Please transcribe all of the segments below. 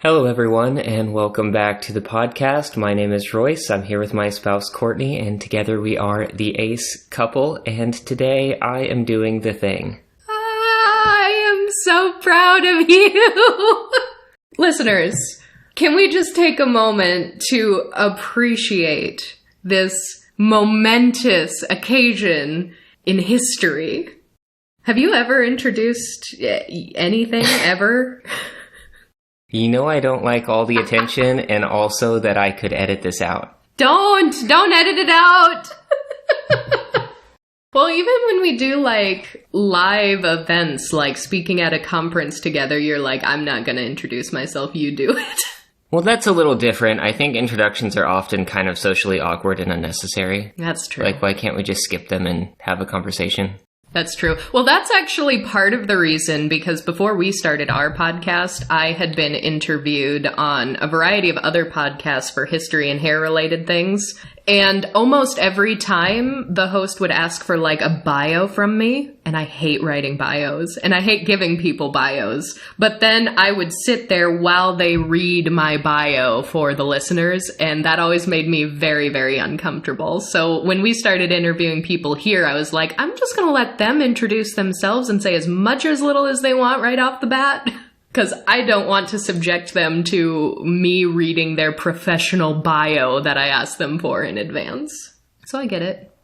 Hello, everyone, and welcome back to the podcast. My name is Royce. I'm here with my spouse, Courtney, and together we are the Ace couple, and today I am doing the thing. I am so proud of you! Listeners, can we just take a moment to appreciate this momentous occasion in history? Have you ever introduced anything, ever? You know I don't like all the attention, and also that I could edit this out. Don't edit it out! Well, even when we do, live events, like speaking at a conference together, you're like, I'm not gonna introduce myself, you do it. Well, that's a little different. I think introductions are often kind of socially awkward and unnecessary. That's true. Like, why can't we just skip them and have a conversation? That's true. Well, that's actually part of the reason, because before we started our podcast, I had been interviewed on a variety of other podcasts for history and hair-related things. And almost every time, the host would ask for, a bio from me. And I hate writing bios. And I hate giving people bios. But then I would sit there while they read my bio for the listeners. And that always made me very, very uncomfortable. So when we started interviewing people here, I was like, I'm just going to let them introduce themselves and say as much or as little as they want right off the bat. Because I don't want to subject them to me reading their professional bio that I asked them for in advance. So I get it.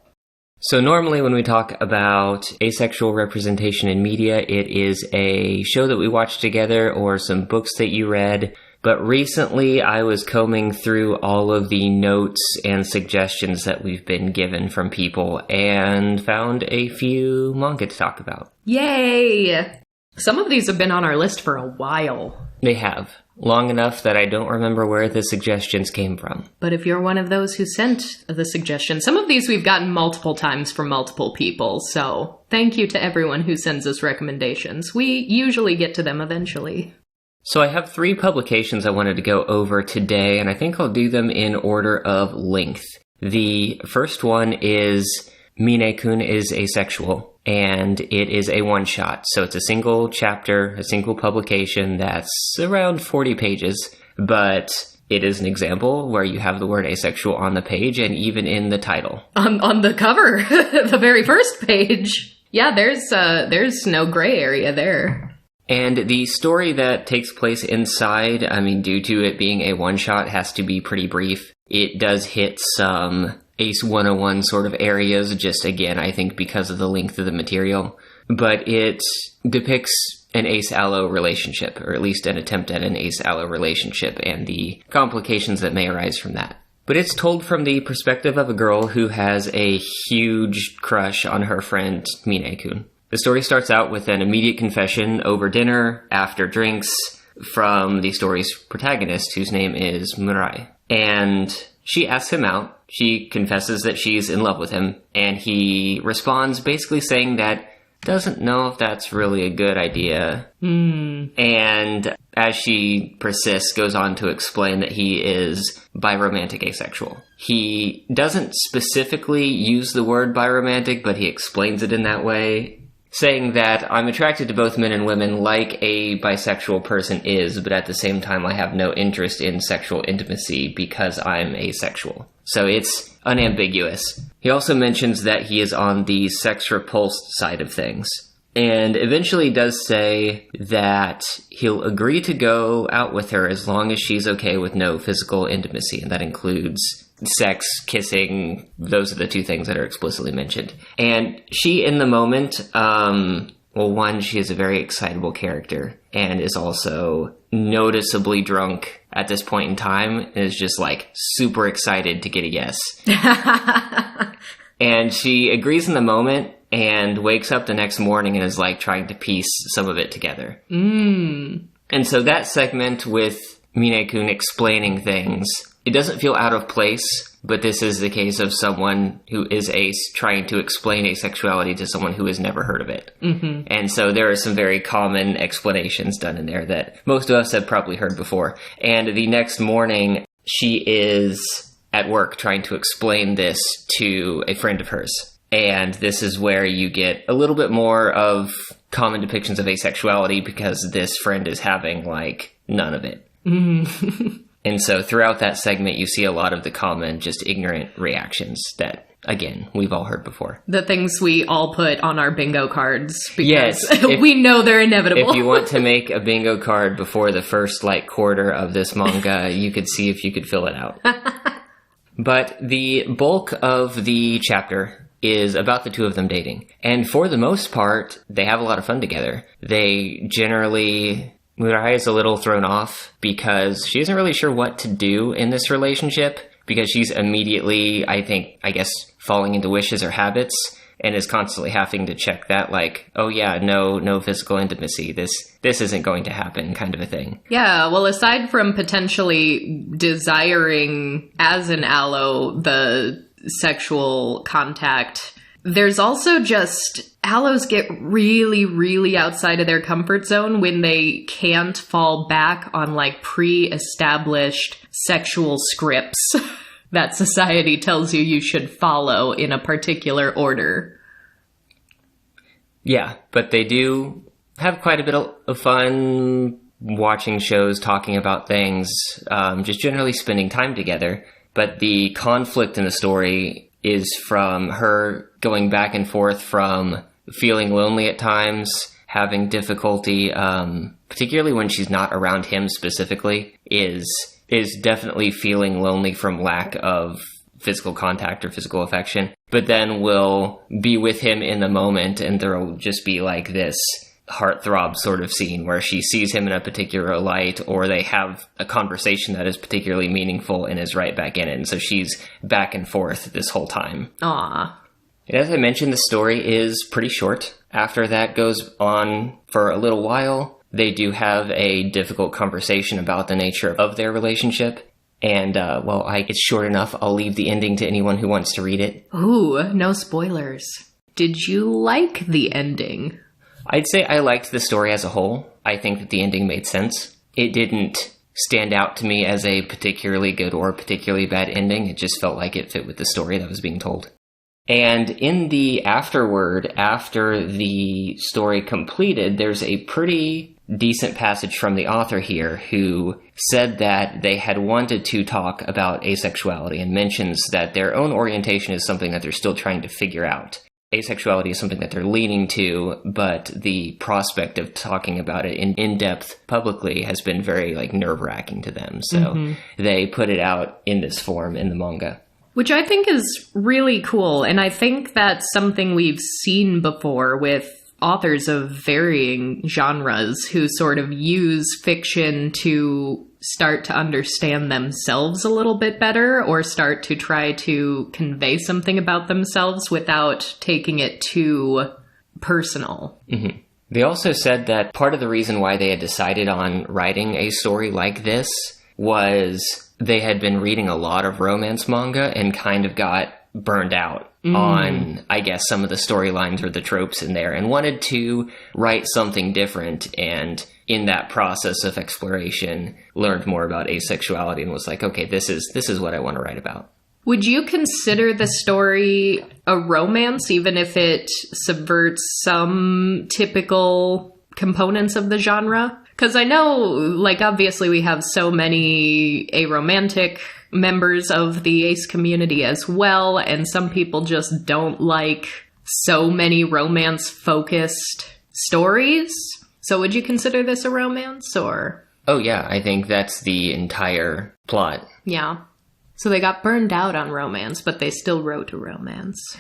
So normally when we talk about asexual representation in media, it is a show that we watch together or some books that you read. But recently I was combing through all of the notes and suggestions that we've been given from people and found a few manga to talk about. Yay! Some of these have been on our list for a while. They have. Long enough that I don't remember where the suggestions came from. But if you're one of those who sent the suggestions, some of these we've gotten multiple times from multiple people, so thank you to everyone who sends us recommendations. We usually get to them eventually. So I have 3 publications I wanted to go over today, and I think I'll do them in order of length. The first one is Mina-kun is Asexual. And it is a one-shot, so it's a single chapter, a single publication that's around 40 pages, but it is an example where you have the word asexual on the page and even in the title. On the cover, the very first page. Yeah, there's no gray area there. And the story that takes place inside, due to it being a one-shot, has to be pretty brief. It does hit some Ace 101 sort of areas, just again, I think because of the length of the material. But it depicts an ace-aloe relationship, or at least an attempt at an ace-aloe relationship, and the complications that may arise from that. But it's told from the perspective of a girl who has a huge crush on her friend Mina-kun. The story starts out with an immediate confession over dinner, after drinks, from the story's protagonist, whose name is Murai. And she asks him out. She confesses that she's in love with him, and he responds basically saying that doesn't know if that's really a good idea. And as she persists, goes on to explain that he is biromantic asexual. He doesn't specifically use the word biromantic, but he explains it in that way, saying that I'm attracted to both men and women like a bisexual person is, but at the same time I have no interest in sexual intimacy because I'm asexual. So it's unambiguous. He also mentions that he is on the sex-repulsed side of things, and eventually does say that he'll agree to go out with her as long as she's okay with no physical intimacy, and that includes sex, kissing. Those are the 2 things that are explicitly mentioned. And she, in the moment, one, she is a very excitable character and is also noticeably drunk at this point in time and is just super excited to get a yes. And she agrees in the moment and wakes up the next morning and is trying to piece some of it together. And so that segment with Mina-kun explaining things, it doesn't feel out of place, but this is the case of someone who is ace trying to explain asexuality to someone who has never heard of it. And so there are some very common explanations done in there that most of us have probably heard before. And the next morning, she is at work trying to explain this to a friend of hers. And this is where you get a little bit more of common depictions of asexuality because this friend is having, none of it. Mm. And so throughout that segment, you see a lot of the common, just ignorant reactions that, again, we've all heard before. The things we all put on our bingo cards because Yes, we know they're inevitable. If you want to make a bingo card before the first, quarter of this manga, you could see if you could fill it out. But the bulk of the chapter is about the two of them dating. And for the most part, they have a lot of fun together. They generally... Murai is a little thrown off because she isn't really sure what to do in this relationship because she's immediately, I guess, falling into wishes or habits and is constantly having to check that, oh yeah, no physical intimacy. This isn't going to happen kind of a thing. Yeah, well, aside from potentially desiring as an aloe the sexual contact, there's also just aloes get really, really outside of their comfort zone when they can't fall back on pre-established sexual scripts that society tells you should follow in a particular order. Yeah, but they do have quite a bit of fun watching shows, talking about things, just generally spending time together. But the conflict in the story is from her going back and forth from feeling lonely at times, having difficulty, particularly when she's not around him specifically, is definitely feeling lonely from lack of physical contact or physical affection, but then will be with him in the moment and there'll just be this heartthrob sort of scene where she sees him in a particular light or they have a conversation that is particularly meaningful and is right back in it. And so she's back and forth this whole time. Aww. And as I mentioned, the story is pretty short. After that goes on for a little while, they do have a difficult conversation about the nature of their relationship. And, it's short enough. I'll leave the ending to anyone who wants to read it. Ooh, no spoilers. Did you like the ending? I'd say I liked the story as a whole. I think that the ending made sense. It didn't stand out to me as a particularly good or particularly bad ending. It just felt like it fit with the story that was being told. And in the afterword, after the story completed, there's a pretty decent passage from the author here who said that they had wanted to talk about asexuality and mentions that their own orientation is something that they're still trying to figure out. Asexuality is something that they're leaning to, but the prospect of talking about it in depth publicly has been very nerve-wracking to them. So they put it out in this form in the manga. Which I think is really cool, and I think that's something we've seen before with authors of varying genres who sort of use fiction to start to understand themselves a little bit better or start to try to convey something about themselves without taking it too personal. Mm-hmm. They also said that part of the reason why they had decided on writing a story like this was they had been reading a lot of romance manga and kind of got burned out on, I guess, some of the storylines or the tropes in there and wanted to write something different. And in that process of exploration, learned more about asexuality and was like, okay, this is what I want to write about. Would you consider the story a romance, even if it subverts some typical components of the genre? Because I know, obviously we have so many aromantic members of the ace community as well, and some people just don't like so many romance-focused stories. So would you consider this a romance, or...? Oh yeah, I think that's the entire plot. Yeah. So they got burned out on romance, but they still wrote a romance.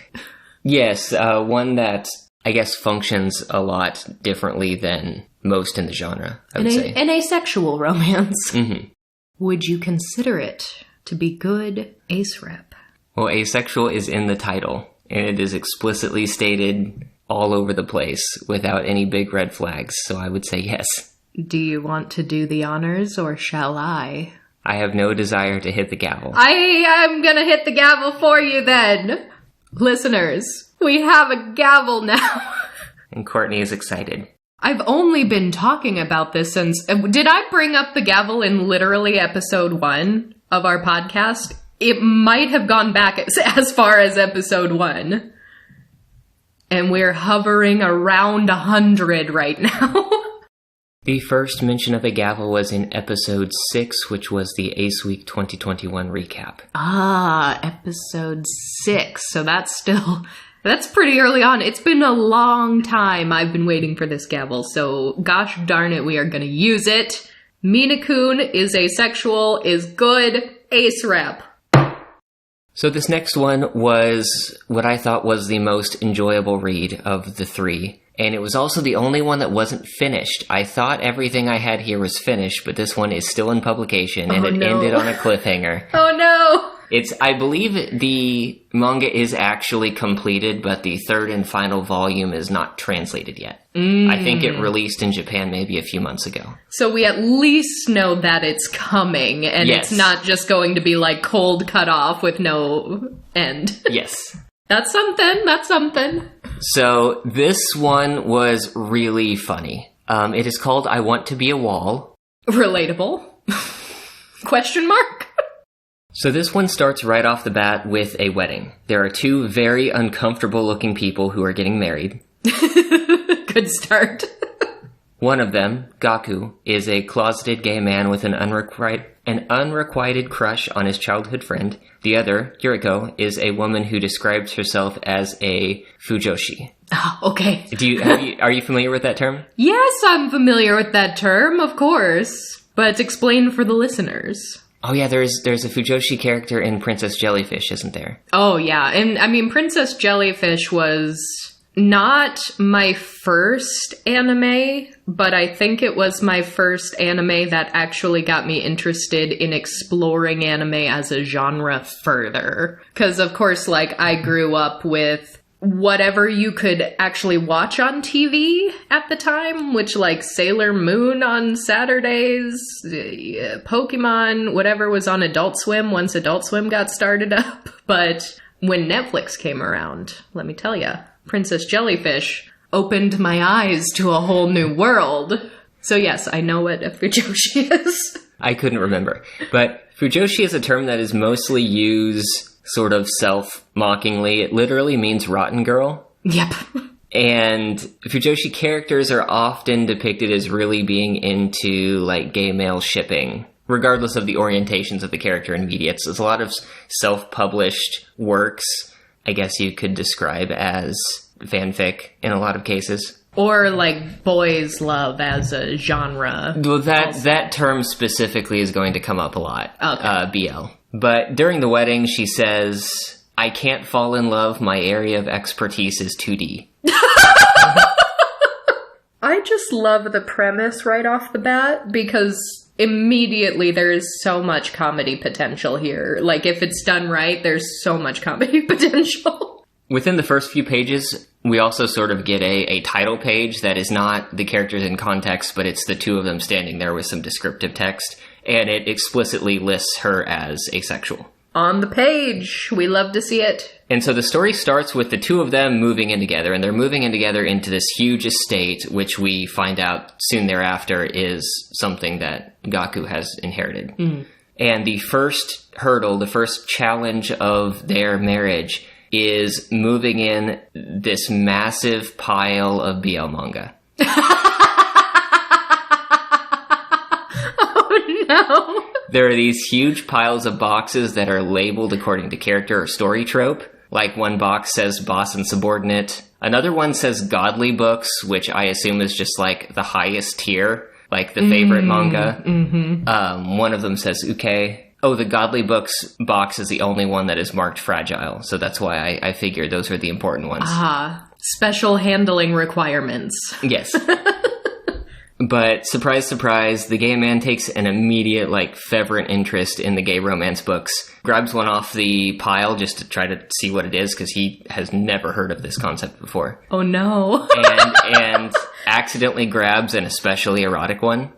Yes, one that, I guess, functions a lot differently than most in the genre, I would say. An asexual romance. Mm-hmm. Would you consider it to be good ace rep? Well, asexual is in the title, and it is explicitly stated all over the place without any big red flags, so I would say yes. Do you want to do the honors, or shall I? I have no desire to hit the gavel. I am gonna hit the gavel for you then! Listeners, we have a gavel now! And Courtney is excited. I've only been talking about this since... Did I bring up the gavel in literally episode 1 of our podcast? It might have gone back as far as episode 1. And we're hovering around 100 right now. The first mention of a gavel was in episode 6, which was the Ace Week 2021 recap. Ah, episode 6. So that's pretty early on. It's been a long time I've been waiting for this gavel, so gosh darn it, we are gonna use it. Mina-kun is asexual, is good, ace rep. So this next one was what I thought was the most enjoyable read of the 3, and it was also the only one that wasn't finished. I thought everything I had here was finished, but this one is still in publication, and ended on a cliffhanger. Oh no! I believe the manga is actually completed, but the 3rd and final volume is not translated yet. I think it released in Japan maybe a few months ago. So we at least know that it's coming, and It's not just going to be like cold cut off with no end. Yes. That's something. So this one was really funny. It is called I Want to Be a Wall. Relatable? Question mark? So this one starts right off the bat with a wedding. There are 2 very uncomfortable looking people who are getting married. Good start. One of them, Gaku, is a closeted gay man with an unrequited crush on his childhood friend. The other, Yuriko, is a woman who describes herself as a fujoshi. Oh, okay. Are you familiar with that term? Yes, I'm familiar with that term, of course. But explain for the listeners. Oh yeah, there's a Fujoshi character in Princess Jellyfish, isn't there? Oh yeah, and I mean Princess Jellyfish was not my first anime, but I think it was my first anime that actually got me interested in exploring anime as a genre further. Because of course, like, I grew up with whatever you could actually watch on TV at the time, which, like, Sailor Moon on Saturdays, Pokemon, whatever was on Adult Swim once Adult Swim got started up. But when Netflix came around, let me tell ya, Princess Jellyfish opened my eyes to a whole new world. So yes, I know what a Fujoshi is. I couldn't remember. But Fujoshi is a term that is mostly used sort of self-mockingly. It literally means rotten girl. Yep. And Fujoshi characters are often depicted as really being into, like, gay male shipping, regardless of the orientations of the character in media. It's a lot of self-published works, I guess you could describe as fanfic in a lot of cases. Or, like, boys' love as a genre. Well, that term specifically is going to come up a lot. Okay. BL. But during the wedding, she says, I can't fall in love. My area of expertise is 2D. I just love the premise right off the bat because immediately there's so much comedy potential here. Like, if it's done right, there's so much comedy potential. Within the first few pages, we also sort of get a title page that is not the characters in context, but it's the 2 of them standing there with some descriptive text. And it explicitly lists her as asexual. On the page. We love to see it. And so the story starts with the 2 of them moving in together, and they're moving in together into this huge estate, which we find out soon thereafter is something that Gaku has inherited. And the first hurdle, the first challenge of their marriage is moving in this massive pile of BL manga. No. There are these huge piles of boxes that are labeled according to character or story trope. Like, one box says boss and subordinate. Another one says godly books, which I assume is just like the highest tier, like the favorite manga. Mm-hmm. One of them says uke. Oh, the godly books box is the only one that is marked fragile. So that's why I figured those are the important ones. Ah, special handling requirements. Yes. But, surprise, surprise, the gay man takes an immediate, like, fervent interest in the gay romance books, grabs one off the pile just to try to see what it is, because he has never heard of this concept before. Oh, no. and accidentally grabs an especially erotic one.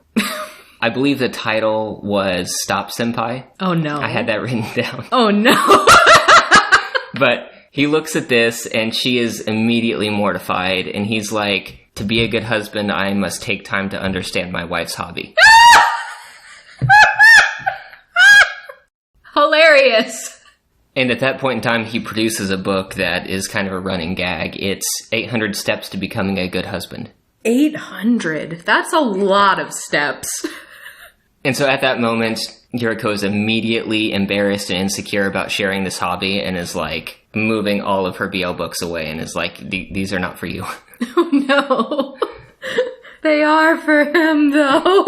I believe the title was Stop Senpai. Oh, no. I had that written down. Oh, no. But he looks at this, and she is immediately mortified, and he's like, to be a good husband, I must take time to understand my wife's hobby. Hilarious. And at that point in time, he produces a book that is kind of a running gag. It's 800 Steps to Becoming a Good Husband. 800. That's a lot of steps. And so at that moment, Yuriko is immediately embarrassed and insecure about sharing this hobby and is like moving all of her BL books away and is like, these are not for you. Oh no. They are for him though.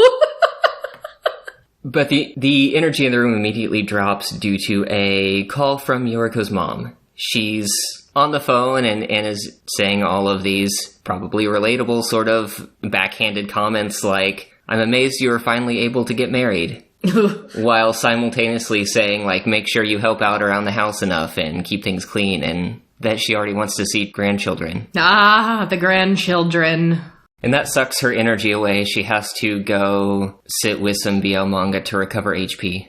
But the energy in the room immediately drops due to a call from Yoriko's mom. She's on the phone and is saying all of these probably relatable sort of backhanded comments like, I'm amazed you were finally able to get married. While simultaneously saying, like, make sure you help out around the house enough and keep things clean, and that she already wants to see grandchildren. Ah, the grandchildren. And that sucks her energy away. She has to go sit with some BL manga to recover HP.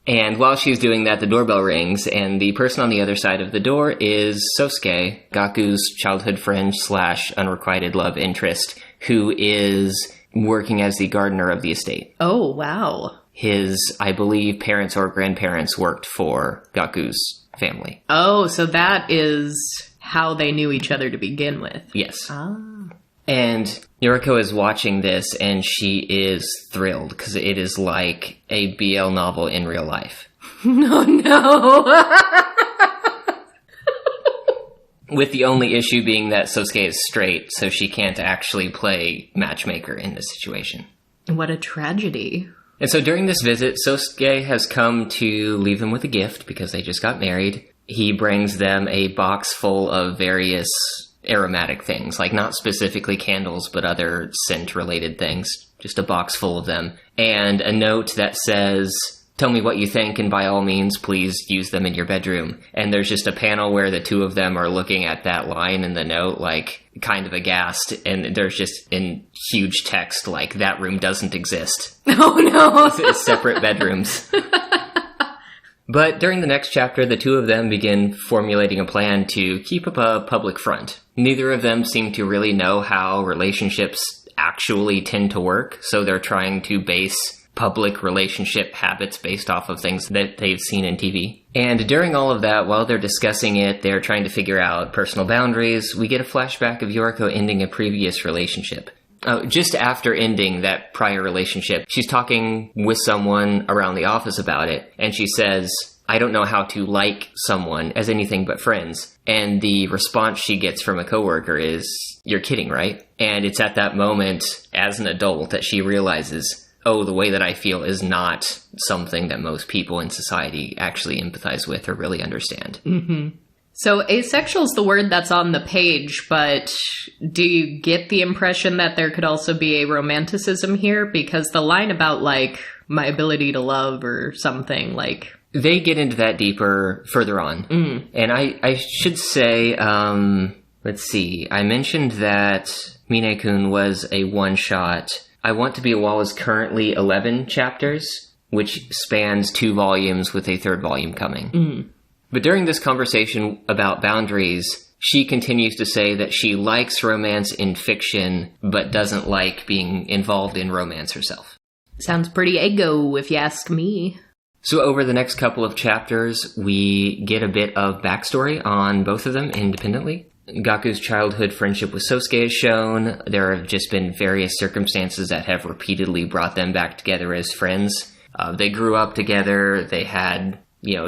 And while she's doing that, the doorbell rings, and the person on the other side of the door is Sosuke, Gaku's childhood friend / unrequited love interest, who is working as the gardener of the estate. Oh, wow. His, I believe, parents or grandparents worked for Gaku's family. Oh, so that is how they knew each other to begin with. Yes. Ah. And Yuriko is watching this, and she is thrilled, because it is like a BL novel in real life. No. With the only issue being that Sosuke is straight, so she can't actually play matchmaker in this situation. What a tragedy. And so during this visit, Sosuke has come to leave them with a gift, because they just got married. He brings them a box full of various aromatic things, like not specifically candles, but other scent-related things. Just a box full of them. And a note that says, tell me what you think, and by all means, please use them in your bedroom. And there's just a panel where the two of them are looking at that line in the note, like, kind of aghast. And there's just, in huge text, like, that room doesn't exist. Oh, no. It's separate bedrooms. But during the next chapter, the two of them begin formulating a plan to keep up a public front. Neither of them seem to really know how relationships actually tend to work, so they're trying to base public relationship habits based off of things that they've seen in TV. And during all of that, while they're discussing it, they're trying to figure out personal boundaries. We get a flashback of Yuriko ending a previous relationship. Just after ending that prior relationship, she's talking with someone around the office about it, and she says, I don't know how to like someone as anything but friends. And the response she gets from a coworker is, you're kidding, right? And it's at that moment, as an adult, that she realizes, oh, the way that I feel is not something that most people in society actually empathize with or really understand. Mm-hmm. So asexual is the word that's on the page, but do you get the impression that there could also be a romanticism here? Because the line about, like, my ability to love or something, like... They get into that deeper further on. Mm. And I should say, let's see, I mentioned that Mina-kun was a one-shot. I Want to Be a Wall is currently 11 chapters, which spans 2 volumes with a 3rd volume coming. Mm. But during this conversation about boundaries, she continues to say that she likes romance in fiction, but doesn't like being involved in romance herself. Sounds pretty ego, if you ask me. So over the next couple of chapters, we get a bit of backstory on both of them independently. Gaku's childhood friendship with Sosuke is shown. There have just been various circumstances that have repeatedly brought them back together as friends. They grew up together. They had,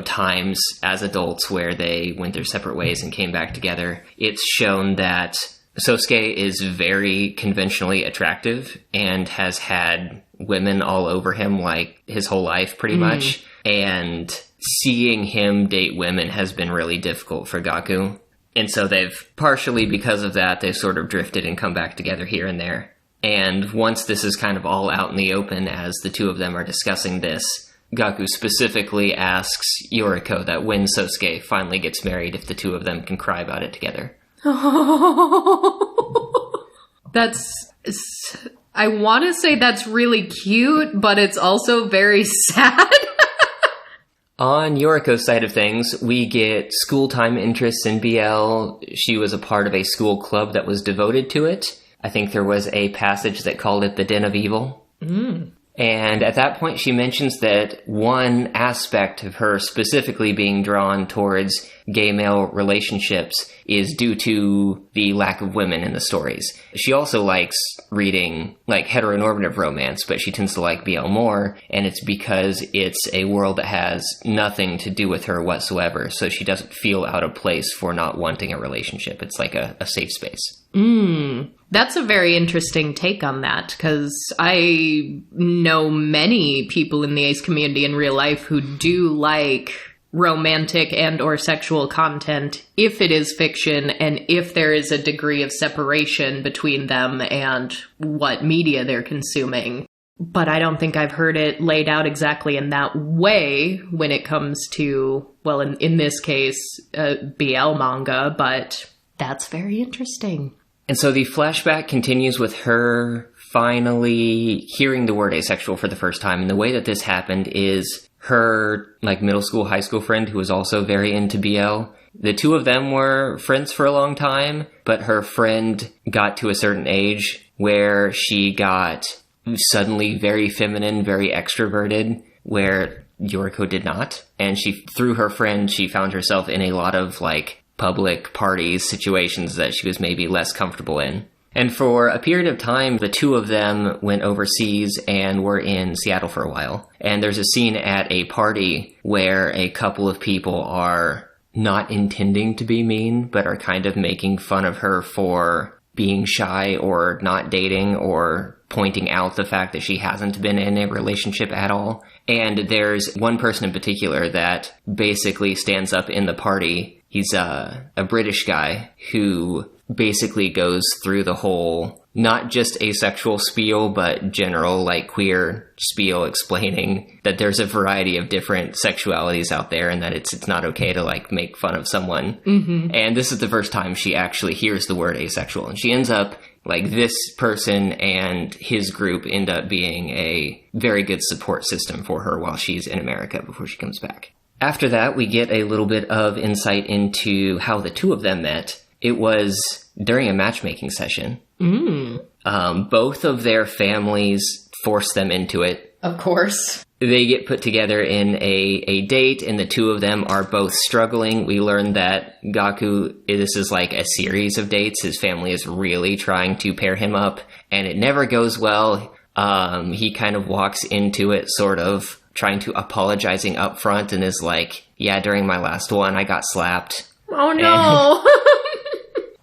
times as adults where they went their separate ways and came back together. It's shown that Sosuke is very conventionally attractive and has had women all over him, like, his whole life, pretty much. And seeing him date women has been really difficult for Gaku. And so they've, partially because of that, they've sort of drifted and come back together here and there. And once this is kind of all out in the open, as the two of them are discussing this, Gaku specifically asks Yuriko that when Sosuke finally gets married, if the two of them can cry about it together. I want to say that's really cute, but it's also very sad. On Yuriko's side of things, we get school-time interests in BL. She was a part of a school club that was devoted to it. I think there was a passage that called it the Den of Evil. Mm. And at that point, she mentions that one aspect of her specifically being drawn towards gay male relationships is due to the lack of women in the stories. She also likes reading like heteronormative romance, but she tends to like BL more, and it's because it's a world that has nothing to do with her whatsoever, so she doesn't feel out of place for not wanting a relationship. It's like a safe space. That's a very interesting take on that, because I know many people in the ace community in real life who do like romantic and or sexual content if it is fiction and if there is a degree of separation between them and what media they're consuming. But I don't think I've heard it laid out exactly in that way when it comes to, well, in this case, BL manga, but that's very interesting. And so the flashback continues with her finally hearing the word asexual for the first time. And the way that this happened is her like middle school, high school friend who was also very into BL. The two of them were friends for a long time, but her friend got to a certain age where she got suddenly very feminine, very extroverted, where Yoriko did not. And through her friend, she found herself in a lot of like public parties, situations that she was maybe less comfortable in. And for a period of time, the two of them went overseas and were in Seattle for a while. And there's a scene at a party where a couple of people are not intending to be mean, but are kind of making fun of her for being shy or not dating or pointing out the fact that she hasn't been in a relationship at all. And there's one person in particular that basically stands up in the party. He's a British guy who basically goes through the whole, not just asexual spiel, but general like queer spiel, explaining that there's a variety of different sexualities out there and that it's not okay to like make fun of someone. Mm-hmm. And this is the first time she actually hears the word asexual. And she ends up like this person and his group end up being a very good support system for her while she's in America before she comes back. After that, we get a little bit of insight into how the two of them met. It was during a matchmaking session. Both of their families forced them into it. Of course. They get put together in a date, and the two of them are both struggling. We learn that Gaku, this is like a series of dates. His family is really trying to pair him up, and it never goes well. He kind of walks into it sort of trying to apologizing up front and is like, yeah, during my last one, I got slapped. Oh, no.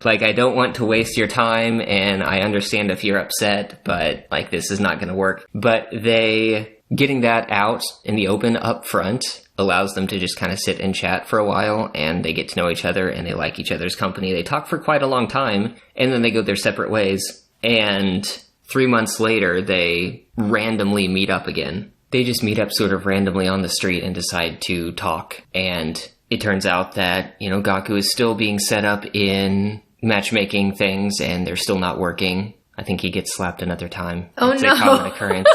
Like, I don't want to waste your time, and I understand if you're upset, but, like, this is not going to work. But getting that out in the open up front allows them to just kind of sit and chat for a while, and they get to know each other, and they like each other's company. They talk for quite a long time, and then they go their separate ways. And 3 months later, they randomly meet up again. They just meet up sort of randomly on the street and decide to talk. And it turns out that, you know, Gaku is still being set up in matchmaking things and they're still not working. I think he gets slapped another time. Oh, it's no. a common occurrence.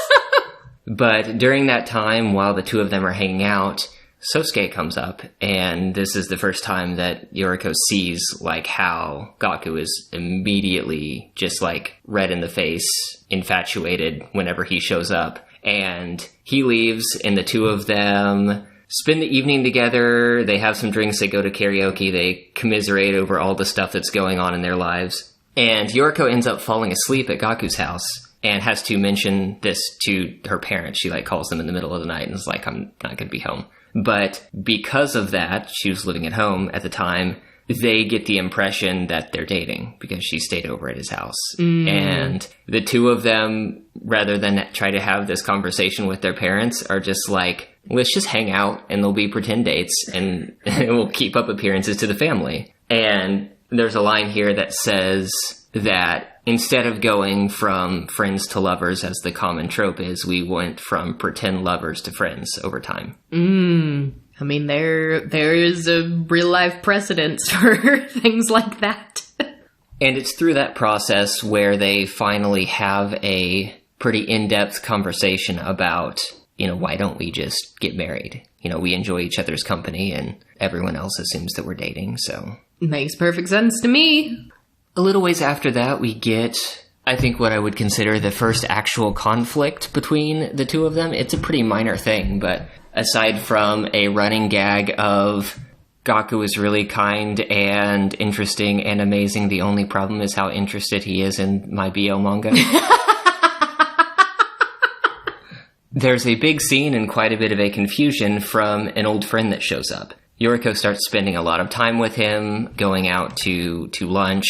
But during that time, while the two of them are hanging out, Sosuke comes up, and this is the first time that Yoriko sees, like, how Gaku is immediately just, like, red in the face, infatuated whenever he shows up. And he leaves, and the two of them spend the evening together. They have some drinks, they go to karaoke, they commiserate over all the stuff that's going on in their lives. And Yoriko ends up falling asleep at Gaku's house and has to mention this to her parents. She, like, calls them in the middle of the night and is like, I'm not going to be home. But because of that, she was living at home at the time, they get the impression that they're dating because she stayed over at his house. And the two of them, rather than try to have this conversation with their parents, are just like, let's just hang out and there'll be pretend dates and we'll keep up appearances to the family. And there's a line here that says that instead of going from friends to lovers, as the common trope is, we went from pretend lovers to friends over time. I mean, there is a real life precedence for things like that. And it's through that process where they finally have a pretty in-depth conversation about, you know, why don't we just get married? You know, we enjoy each other's company and everyone else assumes that we're dating, so. Makes perfect sense to me. A little ways after that, we get I think what I would consider the first actual conflict between the two of them, it's a pretty minor thing, but aside from a running gag of Gaku is really kind and interesting and amazing, the only problem is how interested he is in my BL manga. There's a big scene and quite a bit of a confusion from an old friend that shows up. Yuriko starts spending a lot of time with him, going out to lunch,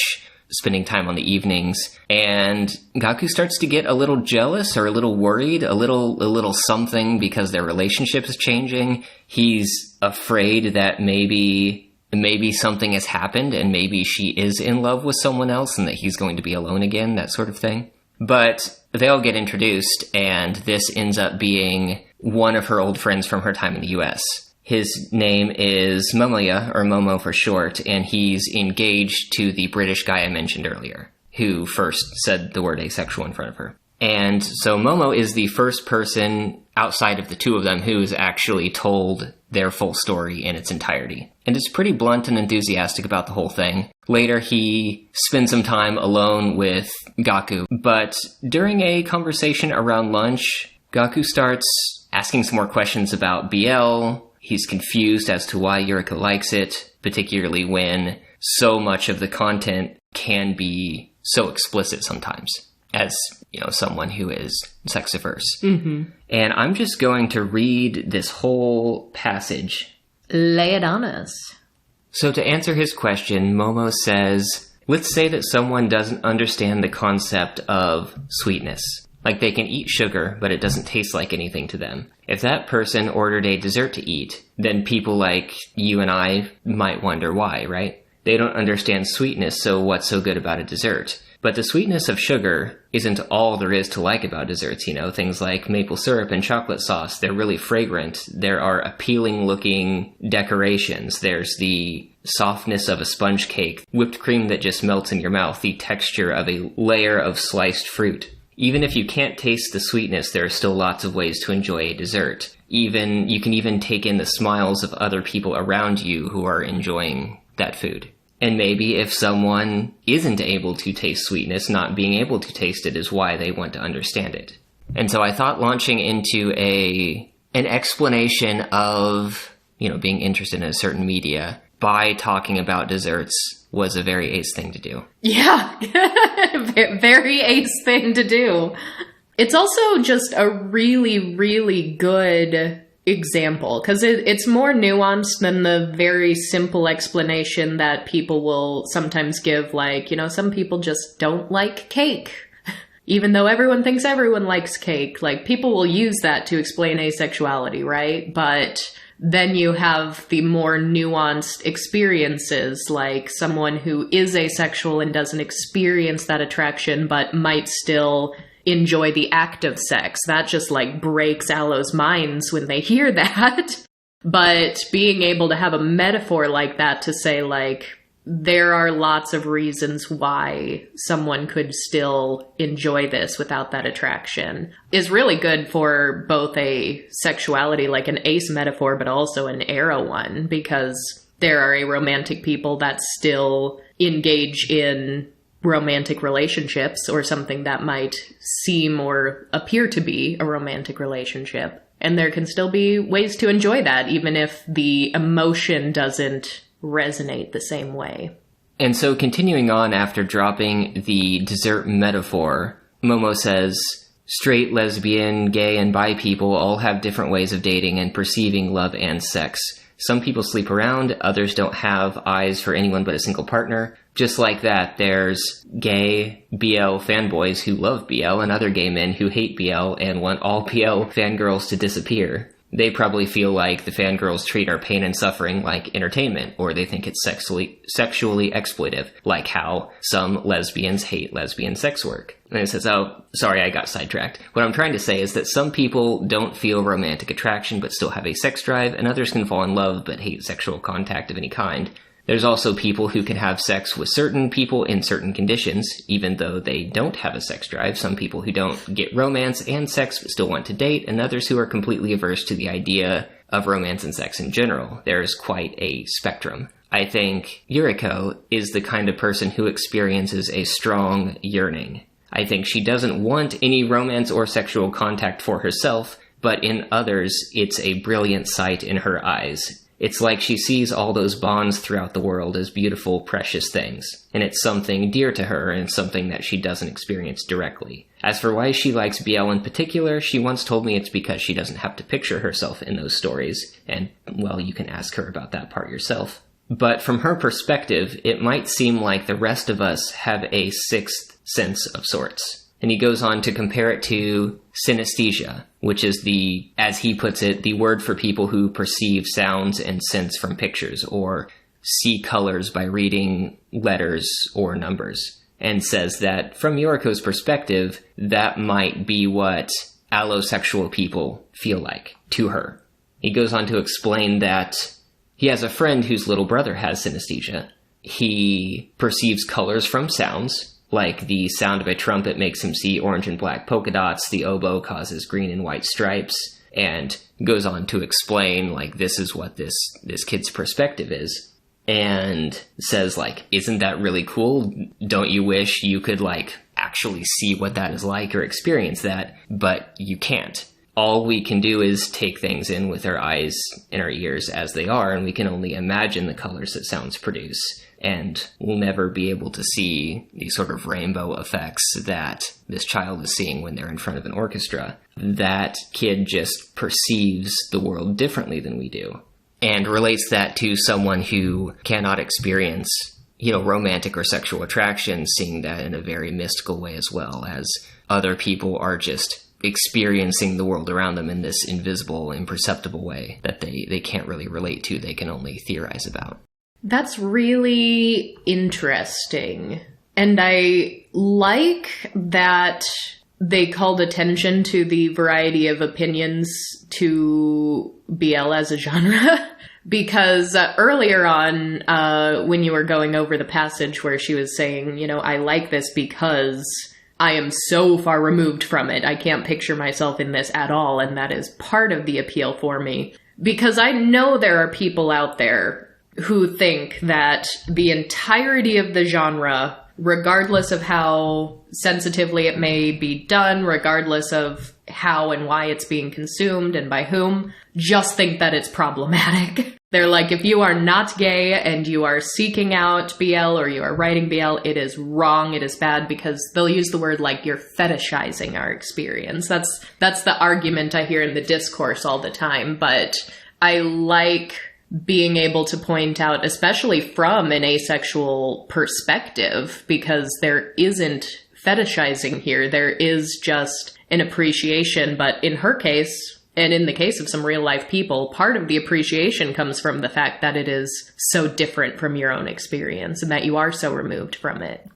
spending time on the evenings, and Gaku starts to get a little jealous or a little worried, a little something because their relationship is changing. He's afraid that maybe something has happened and maybe she is in love with someone else and that he's going to be alone again, that sort of thing. But they all get introduced, and this ends up being one of her old friends from her time in the US. His name is Momoya, or Momo for short, and he's engaged to the British guy I mentioned earlier, who first said the word asexual in front of her. And so Momo is the first person outside of the two of them who's actually told their full story in its entirety. And is pretty blunt and enthusiastic about the whole thing. Later, he spends some time alone with Gaku, but during a conversation around lunch, Gaku starts asking some more questions about BL. He's confused as to why Yuriko likes it, particularly when so much of the content can be so explicit sometimes, as, someone who is sex-averse. Mm-hmm. And I'm just going to read this whole passage. Lay it on us. So to answer his question, Momo says, let's say that someone doesn't understand the concept of sweetness. Like they can eat sugar, but it doesn't taste like anything to them. If that person ordered a dessert to eat, then people like you and I might wonder why, right? They don't understand sweetness, so what's so good about a dessert? But the sweetness of sugar isn't all there is to like about desserts, things like maple syrup and chocolate sauce. They're really fragrant. There are appealing looking decorations. There's the softness of a sponge cake, whipped cream that just melts in your mouth, the texture of a layer of sliced fruit. Even if you can't taste the sweetness, there are still lots of ways to enjoy a dessert. You can even take in the smiles of other people around you who are enjoying that food. And maybe if someone isn't able to taste sweetness, not being able to taste it is why they want to understand it. And so I thought launching into an explanation of, being interested in a certain media by talking about desserts was a very ace thing to do. Yeah, very ace thing to do. It's also just a really, really good example, because it's more nuanced than the very simple explanation that people will sometimes give, like, some people just don't like cake. Even though everyone thinks everyone likes cake, like, people will use that to explain asexuality, right? But then you have the more nuanced experiences, like someone who is asexual and doesn't experience that attraction, but might still enjoy the act of sex. That just breaks allos' minds when they hear that. But being able to have a metaphor like that to say, there are lots of reasons why someone could still enjoy this without that attraction is really good for both a sexuality, like an ace metaphor, but also an arrow one, because there are aromantic people that still engage in romantic relationships or something that might seem or appear to be a romantic relationship. And there can still be ways to enjoy that, even if the emotion doesn't resonate the same way. And so continuing on after dropping the dessert metaphor, Momo says, straight, lesbian, gay, and bi people all have different ways of dating and perceiving love and sex. Some people sleep around, others don't have eyes for anyone but a single partner. Just like that, there's gay BL fanboys who love BL and other gay men who hate BL and want all BL fangirls to disappear. They probably feel like the fangirls treat our pain and suffering like entertainment, or they think it's sexually exploitive, like how some lesbians hate lesbian sex work. And it says, oh, sorry, I got sidetracked. What I'm trying to say is that some people don't feel romantic attraction but still have a sex drive, and others can fall in love but hate sexual contact of any kind. There's also people who can have sex with certain people in certain conditions, even though they don't have a sex drive. Some people who don't get romance and sex but still want to date, and others who are completely averse to the idea of romance and sex in general. There's quite a spectrum. I think Yuriko is the kind of person who experiences a strong yearning. I think she doesn't want any romance or sexual contact for herself, but in others, it's a brilliant sight in her eyes. It's like she sees all those bonds throughout the world as beautiful, precious things, and it's something dear to her and something that she doesn't experience directly. As for why she likes BL in particular, she once told me it's because she doesn't have to picture herself in those stories, and, well, you can ask her about that part yourself. But from her perspective, it might seem like the rest of us have a sixth sense of sorts. And he goes on to compare it to synesthesia, which is as he puts it, the word for people who perceive sounds and scents from pictures, or see colors by reading letters or numbers, and says that from Yoriko's perspective, that might be what allosexual people feel like to her. He goes on to explain that he has a friend whose little brother has synesthesia. He perceives colors from sounds, like the sound of a trumpet makes him see orange and black polka dots, the oboe causes green and white stripes, and goes on to explain, like, this is what this kid's perspective is. And says, like, isn't that really cool? Don't you wish you could, like, actually see what that is like or experience that? But you can't. All we can do is take things in with our eyes and our ears as they are, and we can only imagine the colors that sounds produce. And we'll never be able to see the sort of rainbow effects that this child is seeing when they're in front of an orchestra. That kid just perceives the world differently than we do, and relates that to someone who cannot experience, romantic or sexual attraction, seeing that in a very mystical way as well, as other people are just experiencing the world around them in this invisible, imperceptible way that they can't really relate to, they can only theorize about. That's really interesting. And I like that they called attention to the variety of opinions to BL as a genre. Because earlier on, when you were going over the passage where she was saying, I like this because I am so far removed from it. I can't picture myself in this at all. And that is part of the appeal for me. Because I know there are people out there who think that the entirety of the genre, regardless of how sensitively it may be done, regardless of how and why it's being consumed and by whom, just think that it's problematic. They're like, if you are not gay and you are seeking out BL or you are writing BL, it is wrong, it is bad, because they'll use the word like you're fetishizing our experience. That's the argument I hear in the discourse all the time, but I like being able to point out, especially from an asexual perspective, because there isn't fetishizing here. There is just an appreciation. But in her case, and in the case of some real life people, part of the appreciation comes from the fact that it is so different from your own experience and that you are so removed from it.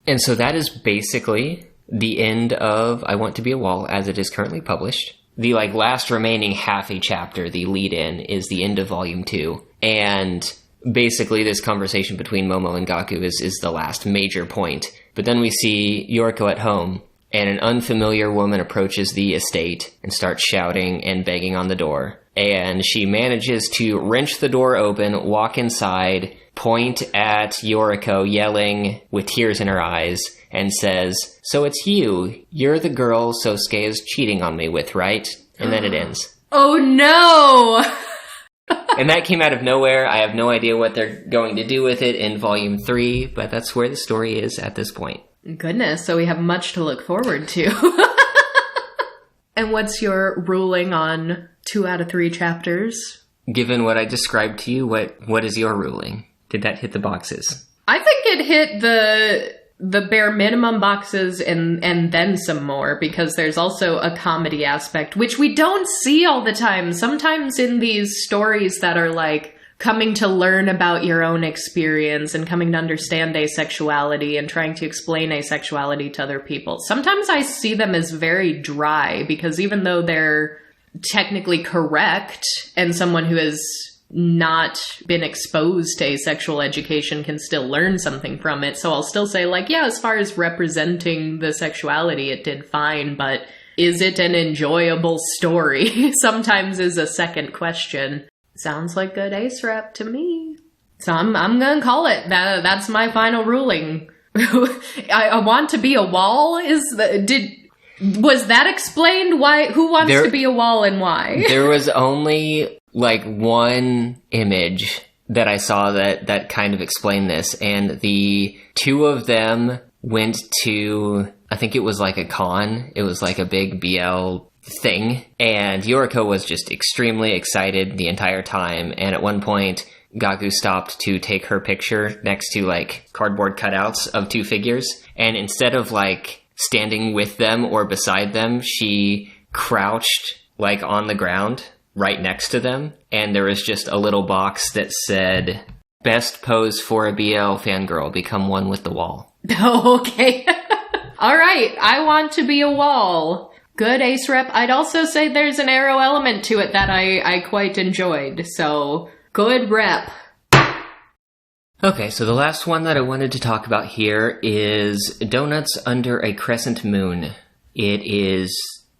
And so that is basically the end of I Want to Be a Wall as it is currently published. The last remaining half a chapter, the lead-in, is the end of Volume 2. And basically this conversation between Momo and Gaku is the last major point. But then we see Yoriko at home, and an unfamiliar woman approaches the estate and starts shouting and banging on the door. And she manages to wrench the door open, walk inside, point at Yoriko, yelling with tears in her eyes, and says, "So it's you. You're the girl Sosuke is cheating on me with, right?" And then it ends. Oh no! And that came out of nowhere. I have no idea what they're going to do with it in Volume 3, but that's where the story is at this point. Goodness, so we have much to look forward to. And what's your ruling on 2 out of 3 chapters? Given what I described to you, what is your ruling? Did that hit the boxes? I think it hit the bare minimum boxes and then some more, because there's also a comedy aspect, which we don't see all the time. Sometimes in these stories that are like coming to learn about your own experience and coming to understand asexuality and trying to explain asexuality to other people, sometimes I see them as very dry, because even though they're technically correct and someone who has not been exposed to asexual education can still learn something from it. So I'll still say, like, yeah, as far as representing the sexuality, it did fine, but is it an enjoyable story? Sometimes is a second question. Sounds like good ace rep to me. So I'm gonna call it. That's my final ruling. I want to be a wall? Was that explained? Why? Who wants to be a wall and why? There was only like one image that I saw that kind of explained this, and the two of them went to, I think it was like a con. It was like a big BL thing, and Yoriko was just extremely excited the entire time, and at one point Gaku stopped to take her picture next to like cardboard cutouts of two figures, and instead of like standing with them or beside them, she crouched like on the ground right next to them, and there was just a little box that said, "Best pose for a BL fangirl, become one with the wall." Okay. All right, I want to be a wall. Good ace rep. I'd also say there's an arrow element to it that I quite enjoyed, so good rep. Okay, so the last one that I wanted to talk about here is Doughnuts Under a Crescent Moon. It is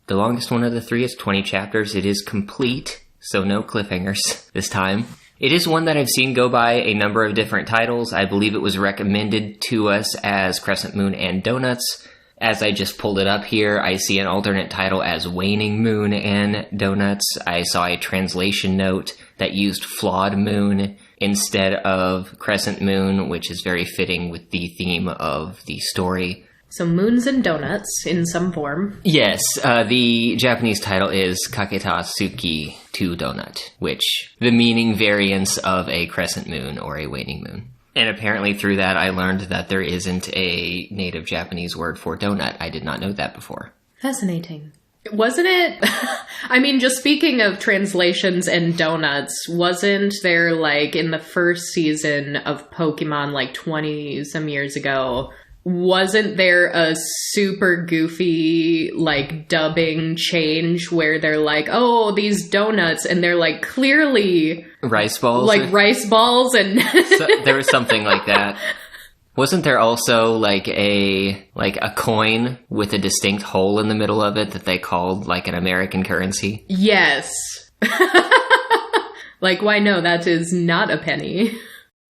the longest one of the three. It's 20 chapters. It is complete, so no cliffhangers this time. It is one that I've seen go by a number of different titles. I believe it was recommended to us as Crescent Moon and Doughnuts. As I just pulled it up here, I see an alternate title as Waning Moon and Doughnuts. I saw a translation note that used Flawed Moon instead of Crescent Moon, which is very fitting with the theme of the story. So moons and donuts in some form. Yes, the Japanese title is Kaketa Tsuki to Donut, which the meaning variance of a crescent moon or a waning moon. And apparently through that I learned that there isn't a native Japanese word for donut. I did not know that before. Fascinating. Wasn't it? I mean, just speaking of translations and donuts, wasn't there like in the first season of Pokemon like 20 some years ago, wasn't there a super goofy like dubbing change where they're like, oh, these donuts, and they're like clearly rice balls? Like rice balls, and so, there was something like that. Wasn't there also like a coin with a distinct hole in the middle of it that they called like an American currency? Yes. Like, why no, that is not a penny.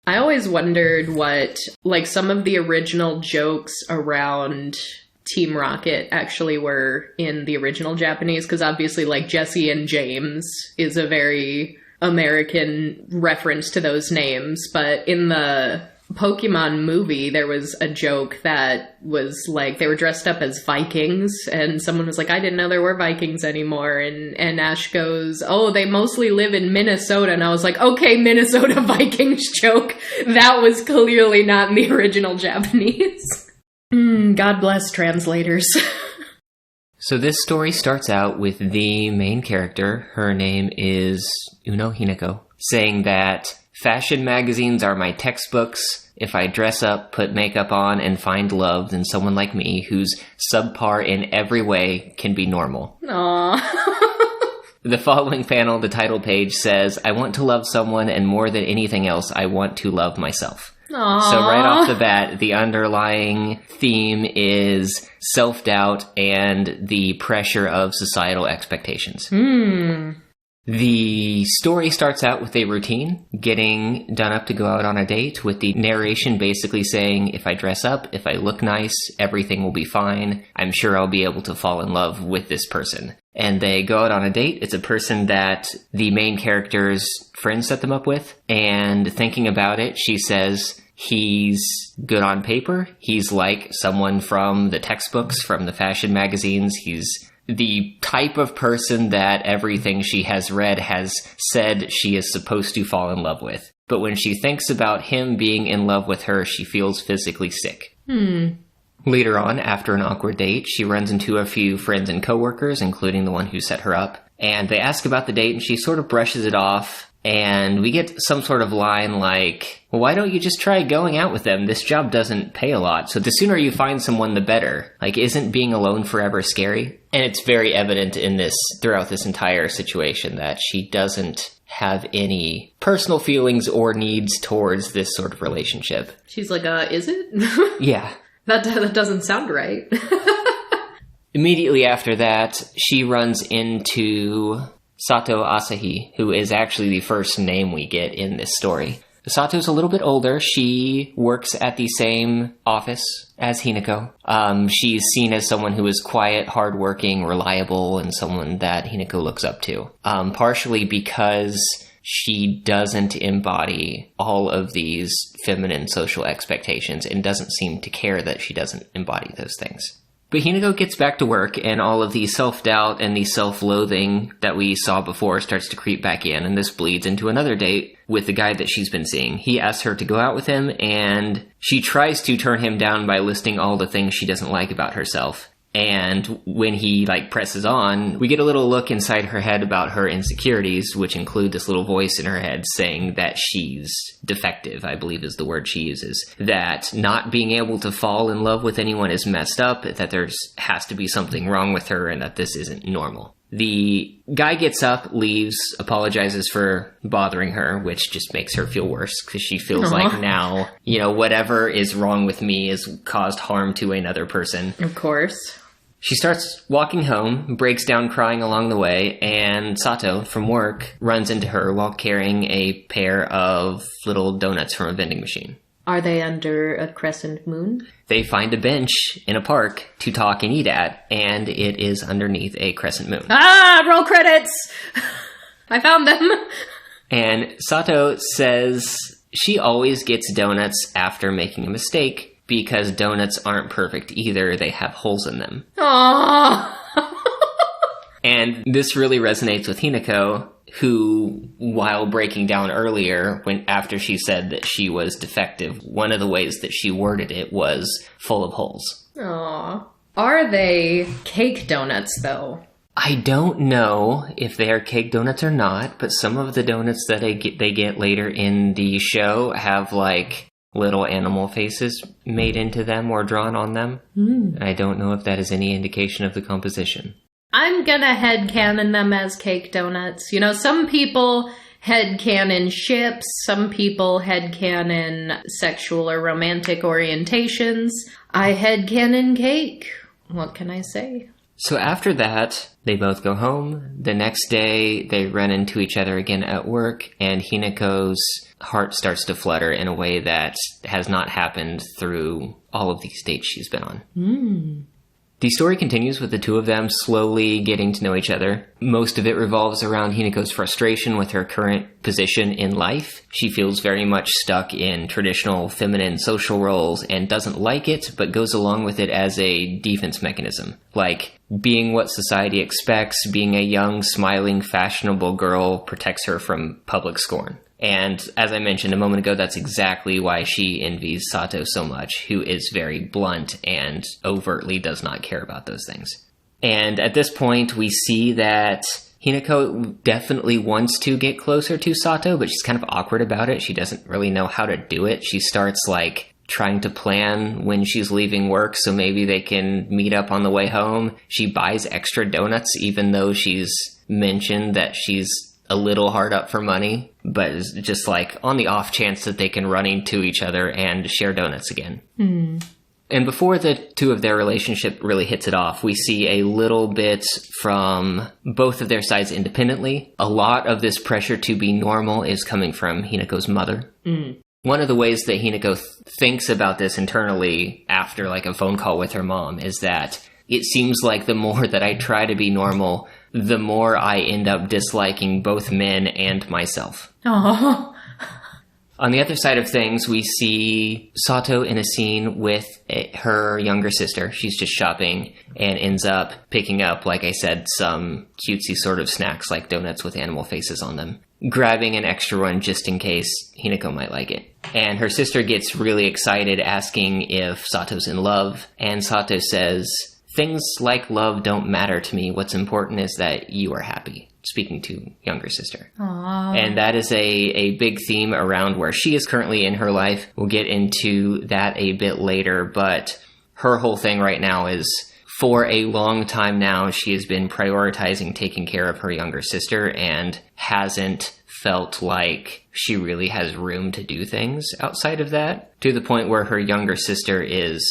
I always wondered what, like, some of the original jokes around Team Rocket actually were in the original Japanese, because obviously, like, Jesse and James is a very American reference to those names, but in the Pokemon movie, there was a joke that was like, they were dressed up as Vikings, and someone was like, I didn't know there were Vikings anymore, and Ash goes, oh, they mostly live in Minnesota, and I was like, okay, Minnesota Vikings joke. That was clearly not in the original Japanese. God bless translators. So this story starts out with the main character, her name is Uno Hinako, saying that fashion magazines are my textbooks. If I dress up, put makeup on, and find love, then someone like me, who's subpar in every way, can be normal. Aww. The following panel, the title page, says, I want to love someone, and more than anything else, I want to love myself. Aww. So right off the bat, the underlying theme is self-doubt and the pressure of societal expectations. The story starts out with a routine, getting done up to go out on a date, with the narration basically saying, if I dress up, if I look nice, everything will be fine. I'm sure I'll be able to fall in love with this person. And they go out on a date. It's a person that the main character's friends set them up with. And thinking about it, she says, he's good on paper. He's like someone from the textbooks, from the fashion magazines. He's the type of person that everything she has read has said she is supposed to fall in love with. But when she thinks about him being in love with her, she feels physically sick. Later on, after an awkward date, she runs into a few friends and coworkers, including the one who set her up. And they ask about the date, and she sort of brushes it off. And we get some sort of line like, well, why don't you just try going out with them? This job doesn't pay a lot, so the sooner you find someone, the better. Like, isn't being alone forever scary? And it's very evident in this, throughout this entire situation, that she doesn't have any personal feelings or needs towards this sort of relationship. She's like, is it? Yeah. That doesn't sound right. Immediately after that, she runs into Sato Asahi, who is actually the first name we get in this story. Sato's a little bit older. She works at the same office as Hinako. She's seen as someone who is quiet, hardworking, reliable, and someone that Hinako looks up to. Partially because she doesn't embody all of these feminine social expectations and doesn't seem to care that she doesn't embody those things. But Hinako gets back to work, and all of the self-doubt and the self-loathing that we saw before starts to creep back in, and this bleeds into another date with the guy that she's been seeing. He asks her to go out with him, and she tries to turn him down by listing all the things she doesn't like about herself. And when he, presses on, we get a little look inside her head about her insecurities, which include this little voice in her head saying that she's defective, I believe is the word she uses. That not being able to fall in love with anyone is messed up, that has to be something wrong with her, and that this isn't normal. The guy gets up, leaves, apologizes for bothering her, which just makes her feel worse, because she feels like now, whatever is wrong with me has caused harm to another person. Of course. She starts walking home, breaks down crying along the way, and Sato, from work, runs into her while carrying a pair of little donuts from a vending machine. Are they under a crescent moon? They find a bench in a park to talk and eat at, and it is underneath a crescent moon. Ah, roll credits! I found them! And Sato says she always gets donuts after making a mistake, because donuts aren't perfect either, they have holes in them. Aww! And this really resonates with Hinako, who, while breaking down earlier, after she said that she was defective, one of the ways that she worded it was full of holes. Aww. Are they cake donuts, though? I don't know if they are cake donuts or not, but some of the donuts that they get later in the show have, little animal faces made into them or drawn on them. I don't know if that is any indication of the composition. I'm gonna headcanon them as cake donuts. Some people headcanon ships, some people headcanon sexual or romantic orientations. I headcanon cake. What can I say? So after that, they both go home. The next day, they run into each other again at work, and Hinako's heart starts to flutter in a way that has not happened through all of these dates she's been on. The story continues with the two of them slowly getting to know each other. Most of it revolves around Hinako's frustration with her current position in life. She feels very much stuck in traditional feminine social roles and doesn't like it, but goes along with it as a defense mechanism. Like, being what society expects, being a young, smiling, fashionable girl protects her from public scorn. And as I mentioned a moment ago, that's exactly why she envies Sato so much, who is very blunt and overtly does not care about those things. And at this point, we see that Hinako definitely wants to get closer to Sato, but she's kind of awkward about it. She doesn't really know how to do it. She starts, trying to plan when she's leaving work so maybe they can meet up on the way home. She buys extra donuts, even though she's mentioned that she's a little hard up for money, but it's just on the off chance that they can run into each other and share donuts again. And before the two of their relationship really hits it off, we see a little bit from both of their sides independently. A lot of this pressure to be normal is coming from Hinako's mother. One of the ways that Hinako thinks about this internally after a phone call with her mom is that it seems like the more that I try to be normal, the more I end up disliking both men and myself. Aww. On the other side of things, we see Sato in a scene with her younger sister. She's just shopping and ends up picking up, like I said, some cutesy sort of snacks like donuts with animal faces on them, grabbing an extra one just in case Hinako might like it. And her sister gets really excited, asking if Sato's in love, and Sato says, "Things like love don't matter to me. What's important is that you are happy," speaking to younger sister. Aww. And that is a big theme around where she is currently in her life. We'll get into that a bit later, but her whole thing right now is, for a long time now, she has been prioritizing taking care of her younger sister and hasn't felt like she really has room to do things outside of that, to the point where her younger sister is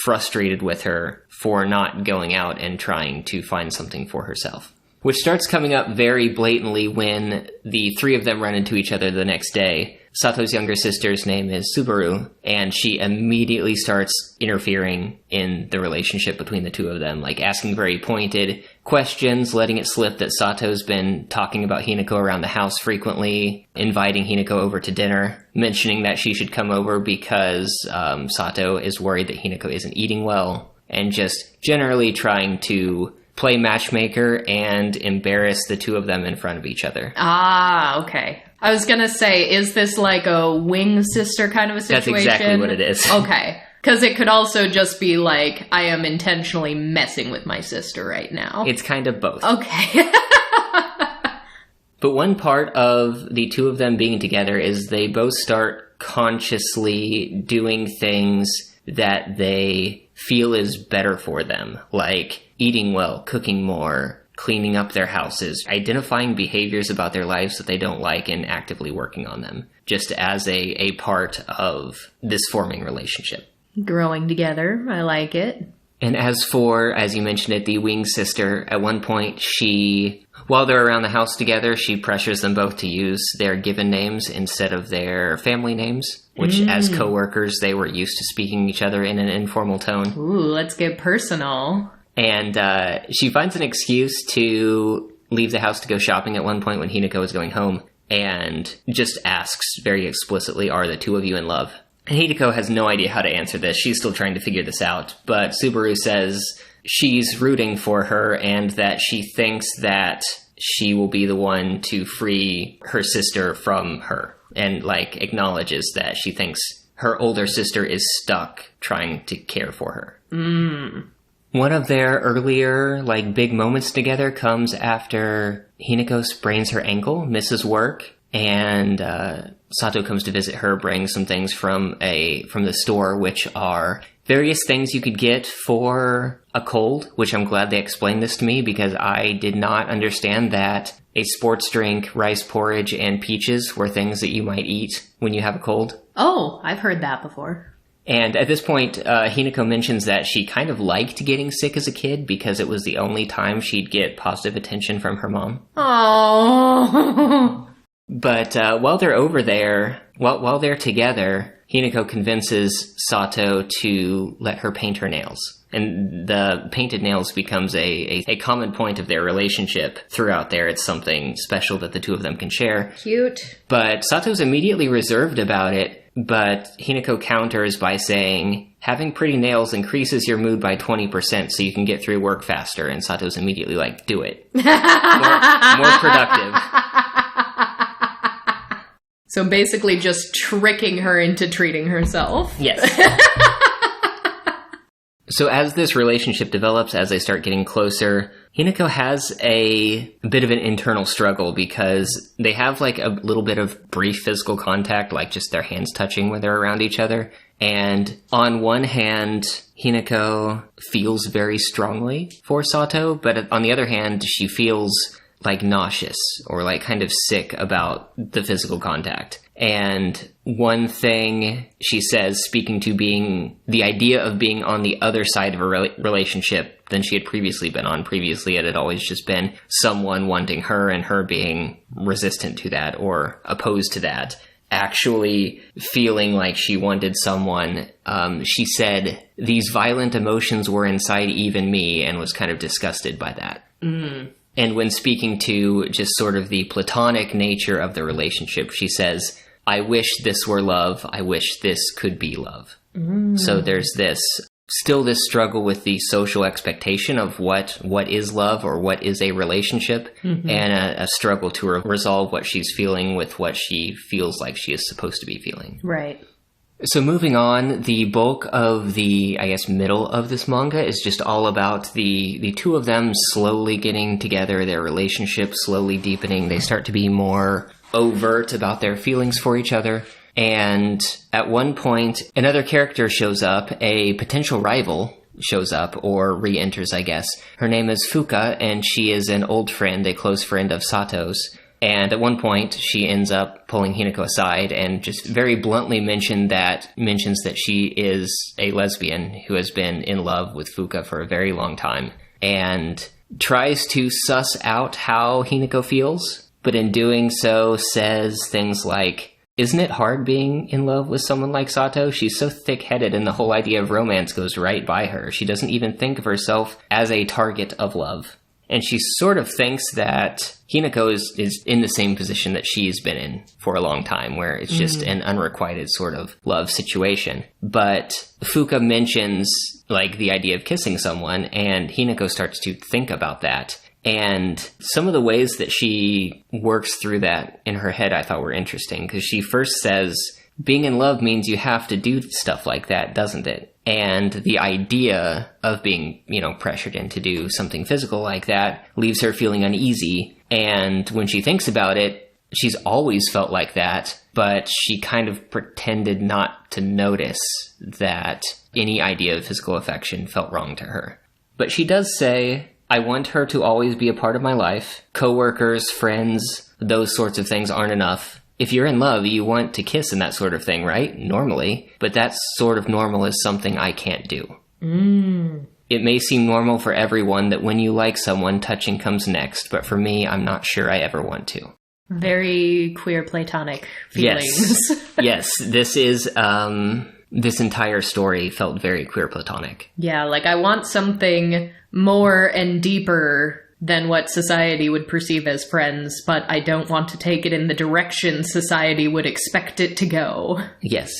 frustrated with her for not going out and trying to find something for herself. Which starts coming up very blatantly when the three of them run into each other the next day. Sato's younger sister's name is Subaru, and she immediately starts interfering in the relationship between the two of them, like asking very pointed questions, letting it slip that Sato's been talking about Hinako around the house frequently, inviting Hinako over to dinner, mentioning that she should come over because Sato is worried that Hinako isn't eating well, and just generally trying to play matchmaker and embarrass the two of them in front of each other. Ah, okay. I was gonna say, is this like a wing sister kind of a situation? That's exactly what it is. Okay. Because it could also just be like, I am intentionally messing with my sister right now. It's kind of both. Okay. But one part of the two of them being together is they both start consciously doing things that they feel is better for them, like eating well, cooking more, cleaning up their houses, identifying behaviors about their lives that they don't like and actively working on them, just as a part of this forming relationship. Growing together. I like it. And as for, as you mentioned it, the wing sister, at one point while they're around the house together, she pressures them both to use their given names instead of their family names, which as co-workers, they were used to speaking each other in an informal tone. Ooh, let's get personal. And she finds an excuse to leave the house to go shopping at one point when Hinako is going home, and just asks very explicitly, are the two of you in love? And Hinako has no idea how to answer this. She's still trying to figure this out. But Subaru says she's rooting for her and that she thinks that she will be the one to free her sister from her. And, acknowledges that she thinks her older sister is stuck trying to care for her. One of their earlier, big moments together comes after Hinako sprains her ankle, misses work, and Sato comes to visit her, bringing some things from the store, which are various things you could get for a cold, which I'm glad they explained this to me, because I did not understand that a sports drink, rice porridge, and peaches were things that you might eat when you have a cold. Oh, I've heard that before. And at this point, Hinako mentions that she kind of liked getting sick as a kid because it was the only time she'd get positive attention from her mom. Oh. But while they're over there, while they're together, Hinako convinces Sato to let her paint her nails. And the painted nails becomes a common point of their relationship throughout there. It's something special that the two of them can share. Cute. But Sato's immediately reserved about it. But Hinako counters by saying, having pretty nails increases your mood by 20% so you can get through work faster. And Sato's immediately like, do it. More productive. So basically just tricking her into treating herself. Yes. So as this relationship develops, as they start getting closer, Hinako has a bit of an internal struggle because they have a little bit of brief physical contact, just their hands touching when they're around each other. And on one hand, Hinako feels very strongly for Sato, but on the other hand, she feels nauseous or kind of sick about the physical contact. And one thing she says, speaking to being the idea of being on the other side of a relationship than she had previously been on. Previously, it had always just been someone wanting her and her being resistant to that or opposed to that. Actually feeling like she wanted someone, she said, these violent emotions were inside even me, and was kind of disgusted by that. And when speaking to just sort of the platonic nature of the relationship, she says, I wish this were love. I wish this could be love. So there's still this struggle with the social expectation of what is love or what is a relationship, and a struggle to resolve what she's feeling with what she feels like she is supposed to be feeling. Right. So moving on, the bulk of the, middle of this manga is just all about the two of them slowly getting together, their relationship slowly deepening. They start to be more overt about their feelings for each other. And at one point, another character shows up, a potential rival shows up, or re-enters, I guess. Her name is Fuka, and she is an old friend, a close friend of Sato's. And at one point, she ends up pulling Hinako aside and just very bluntly mentions that she is a lesbian who has been in love with Fuka for a very long time, and tries to suss out how Hinako feels, but in doing so says things like, isn't it hard being in love with someone like Sato? She's so thick-headed and the whole idea of romance goes right by her. She doesn't even think of herself as a target of love. And she sort of thinks that Hinako is in the same position that she's been in for a long time, where it's just an unrequited sort of love situation. But Fuka mentions, like, the idea of kissing someone, and Hinako starts to think about that. And some of the ways that she works through that in her head I thought were interesting, because she first says, being in love means you have to do stuff like that, doesn't it? And the idea of being, pressured in to do something physical like that leaves her feeling uneasy. And when she thinks about it, she's always felt like that, but she kind of pretended not to notice that any idea of physical affection felt wrong to her. But she does say, I want her to always be a part of my life. Coworkers, friends, those sorts of things aren't enough. If you're in love, you want to kiss and that sort of thing, right? Normally. But that sort of normal is something I can't do. It may seem normal for everyone that when you like someone, touching comes next. But for me, I'm not sure I ever want to. Very queer platonic feelings. Yes. This is, this entire story felt very queer platonic. Yeah, like I want something more and deeper than what society would perceive as friends, but I don't want to take it in the direction society would expect it to go. Yes.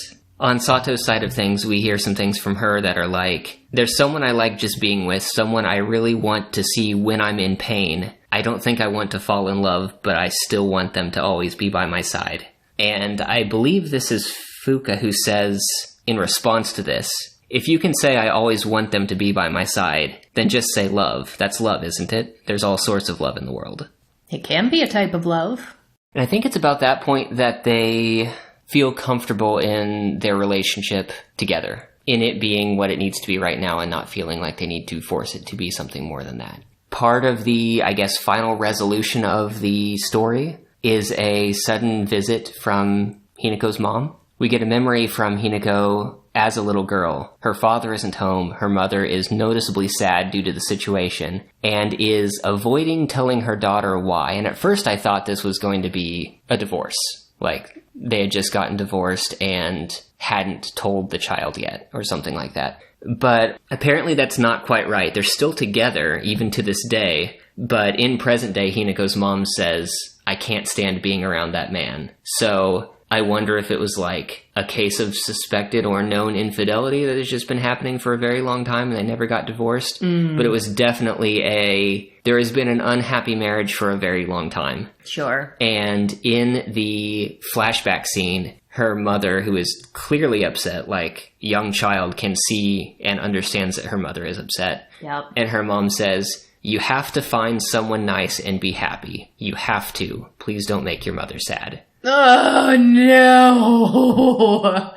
On Sato's side of things, we hear some things from her that are like, there's someone I like just being with, someone I really want to see when I'm in pain. I don't think I want to fall in love, but I still want them to always be by my side. And I believe this is Fuka who says, in response to this, if you can say I always want them to be by my side, then just say love. That's love, isn't it? There's all sorts of love in the world. It can be a type of love. And I think it's about that point that they feel comfortable in their relationship together, in it being what it needs to be right now and not feeling like they need to force it to be something more than that. Part of the, final resolution of the story is a sudden visit from Hinako's mom. We get a memory from Hinako as a little girl. Her father isn't home. Her mother is noticeably sad due to the situation and is avoiding telling her daughter why. And at first I thought this was going to be a divorce. Like they had just gotten divorced and hadn't told the child yet or something like that. But apparently that's not quite right. They're still together even to this day. But in present day, Hinako's mom says, I can't stand being around that man. So I wonder if it was like a case of suspected or known infidelity that has just been happening for a very long time and they never got divorced. But it was definitely there has been an unhappy marriage for a very long time. Sure. And in the flashback scene, her mother, who is clearly upset, like young child can see and understands that her mother is upset. Yep. And her mom says, you have to find someone nice and be happy. You have to. Please don't make your mother sad. Oh, no.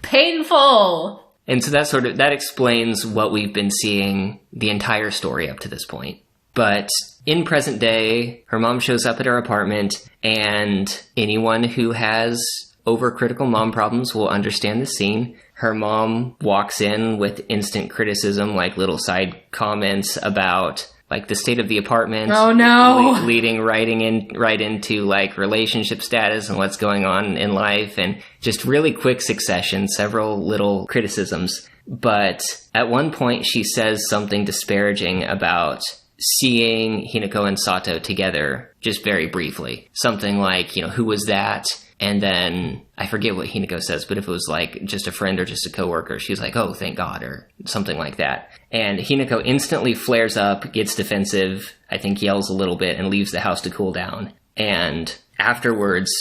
Painful. And so that explains what we've been seeing the entire story up to this point. But in present day, her mom shows up at her apartment, and anyone who has overcritical mom problems will understand the scene. Her mom walks in with instant criticism, like little side comments about like the state of the apartment. Oh no! Leading right into like relationship status and what's going on in life, and just really quick succession, several little criticisms. But at one point she says something disparaging about seeing Hinako and Sato together, just very briefly. Something like, who was that? And then I forget what Hinako says, but if it was like just a friend or just a coworker, she's like, oh, thank God, or something like that. And Hinako instantly flares up, gets defensive, I think yells a little bit, and leaves the house to cool down. And afterwards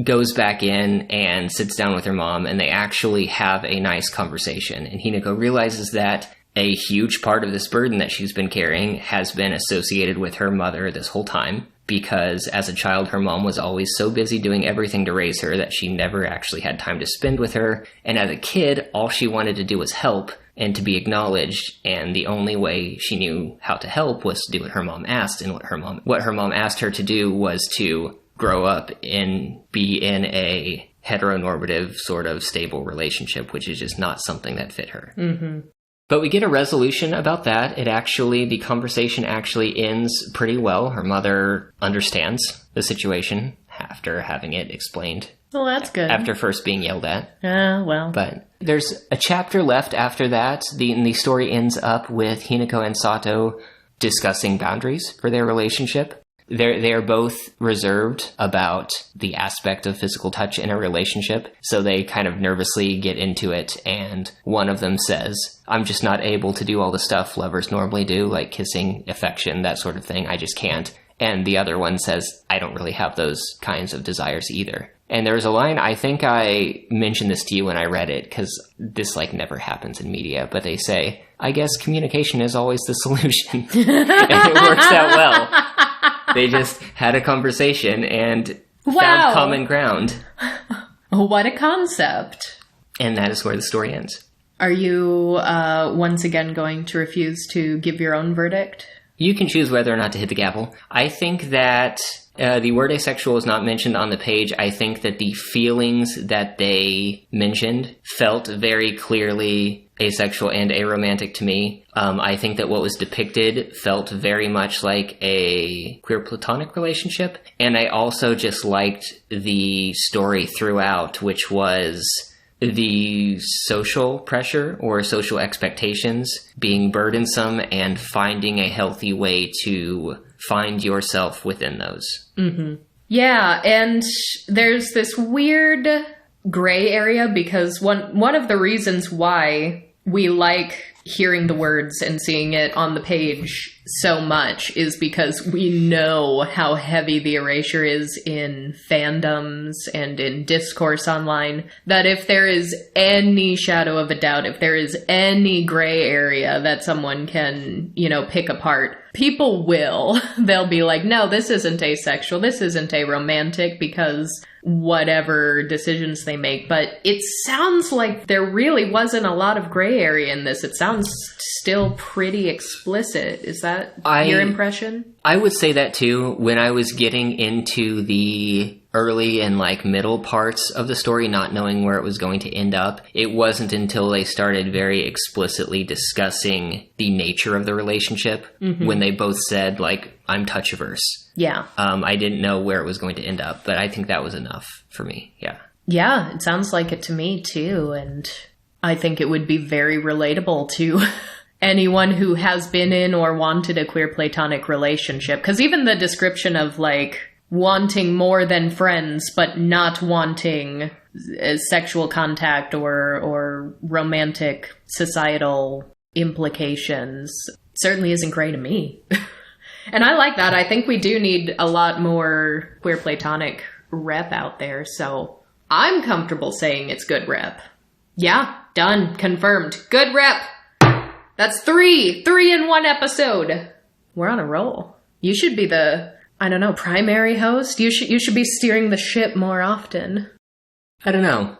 goes back in and sits down with her mom, and they actually have a nice conversation. And Hinako realizes that a huge part of this burden that she's been carrying has been associated with her mother this whole time, because as a child, her mom was always so busy doing everything to raise her that she never actually had time to spend with her. And as a kid, all she wanted to do was help and to be acknowledged. And the only way she knew how to help was to do what her mom asked. And what her mom asked her to do was to grow up and be in a heteronormative sort of stable relationship, which is just not something that fit her. Mm-hmm. But we get a resolution about that. The conversation actually ends pretty well. Her mother understands the situation after having it explained Well, that's good. After first being yelled at. Well. But there's a chapter left after that. The story ends up with Hinako and Sato discussing boundaries for their relationship. They're both reserved about the aspect of physical touch in a relationship, so they kind of nervously get into it, and one of them says, I'm just not able to do all the stuff lovers normally do, like kissing, affection, that sort of thing. I just can't. And the other one says, I don't really have those kinds of desires either. And there's a line, I think I mentioned this to you when I read it, because this never happens in media, but they say, I guess communication is always the solution. And it works out well. They just had a conversation and found common ground. What a concept. And that is where the story ends. Are you once again going to refuse to give your own verdict? You can choose whether or not to hit the gavel. I think that the word asexual is not mentioned on the page. I think that the feelings that they mentioned felt very clearly asexual and aromantic to me. I think that what was depicted felt very much like a queer platonic relationship. And I also just liked the story throughout, which was the social pressure or social expectations being burdensome and finding a healthy way to find yourself within those. Mm-hmm. Yeah, and there's this weird gray area because one of the reasons why we like hearing the words and seeing it on the page so much is because we know how heavy the erasure is in fandoms and in discourse online, that if there is any shadow of a doubt, if there is any gray area that someone can, pick apart, people will. They'll be like, no, this isn't asexual, this isn't aromantic, because whatever decisions they make. But it sounds like there really wasn't a lot of gray area in this. It sounds still pretty explicit. Is that your impression? I would say that too. When I was getting into the early and middle parts of the story, not knowing where it was going to end up, it wasn't until they started very explicitly discussing the nature of the relationship, when they both said, I'm touch-averse. Yeah. I didn't know where it was going to end up, but I think that was enough for me. Yeah. Yeah, it sounds like it to me too. And I think it would be very relatable to anyone who has been in or wanted a queer platonic relationship. Because even the description of wanting more than friends, but not wanting sexual contact or romantic societal implications certainly isn't gray to me. And I like that. I think we do need a lot more queer platonic rep out there, so I'm comfortable saying it's good rep. Yeah, done. Confirmed. Good rep. That's 3 in one episode. We're on a roll. You should be the, primary host. You should be steering the ship more often. I don't know.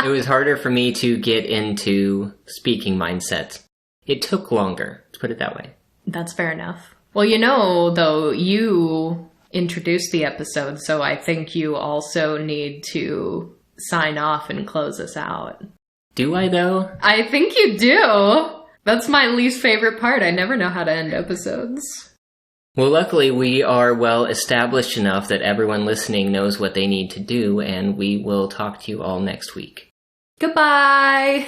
It was harder for me to get into speaking mindset. It took longer, let's put it that way. That's fair enough. Well, though, you introduced the episode, so I think you also need to sign off and close us out. Do I, though? I think you do. That's my least favorite part. I never know how to end episodes. Well, luckily, we are well established enough that everyone listening knows what they need to do, and we will talk to you all next week. Goodbye!